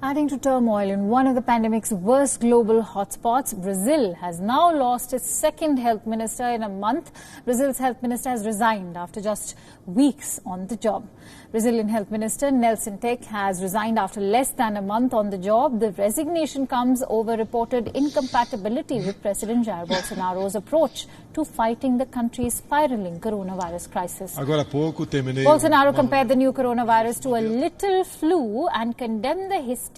Adding to turmoil in one of the pandemic's worst global hotspots, Brazil has now lost its second health minister in a month. Brazil's health minister has resigned after just weeks on the job. Brazilian Health Minister Nelson Teich has resigned after less than a month on the job. The resignation comes over reported incompatibility with President Jair Bolsonaro's approach to fighting the country's spiraling coronavirus crisis. Bolsonaro compared the new coronavirus to a little flu and condemned the hysteria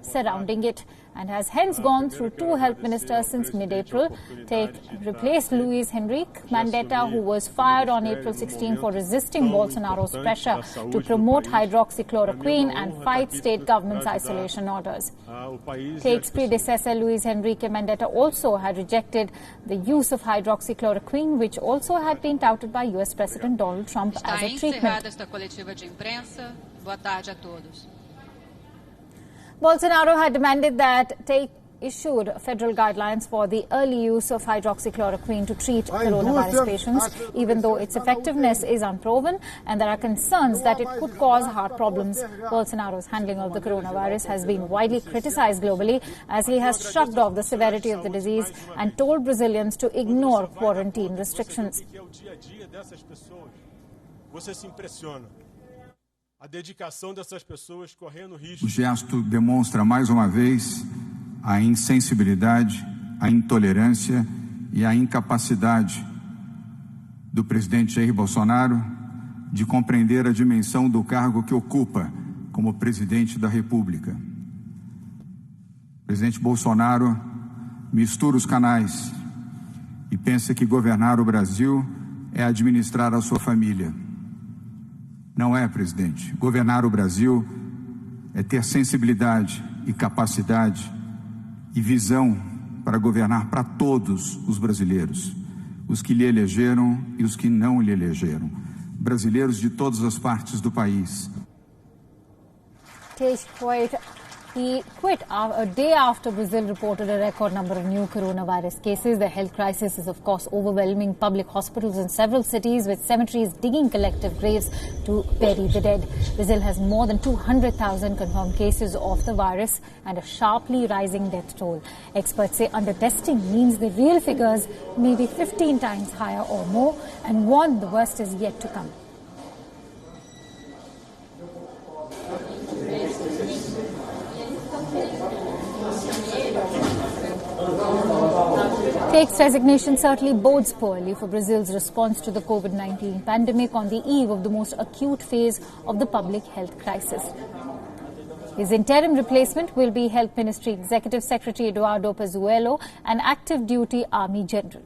surrounding it, and has hence gone through two health ministers since mid-April. Teich replaced Luiz Henrique Mandetta, who was fired on April 16 for resisting Bolsonaro's pressure to promote hydroxychloroquine and fight state government's isolation orders. Teich's predecessor, Luiz Henrique Mandetta, also had rejected the use of hydroxychloroquine, which also had been touted by US President Donald Trump as a treatment. Bolsonaro had demanded that Teich issued federal guidelines for the early use of hydroxychloroquine to treat coronavirus patients, even though its effectiveness is unproven and there are concerns that it could cause heart problems. Bolsonaro's handling of the coronavirus has been widely criticized globally, as he has shrugged off the severity of the disease and told Brazilians to ignore quarantine restrictions. O gesto demonstra mais uma vez a insensibilidade, a intolerância e a incapacidade do presidente Jair Bolsonaro de compreender a dimensão do cargo que ocupa como presidente da República. O presidente Bolsonaro mistura os canais e pensa que governar o Brasil é administrar a sua família. Não é, presidente. Governar o Brasil é ter sensibilidade e capacidade e visão para governar para todos os brasileiros, os que lhe elegeram e os que não lhe elegeram, brasileiros de todas as partes do país. He quit a day after Brazil reported a record number of new coronavirus cases. The health crisis is, of course, overwhelming public hospitals in several cities, with cemeteries digging collective graves to bury the dead. Brazil has more than 200,000 confirmed cases of the virus and a sharply rising death toll. Experts say under-testing means the real figures may be 15 times higher or more, and warn the worst is yet to come. Teich's resignation certainly bodes poorly for Brazil's response to the COVID-19 pandemic on the eve of the most acute phase of the public health crisis. His interim replacement will be Health Ministry Executive Secretary Eduardo Pazuello, an active duty Army general.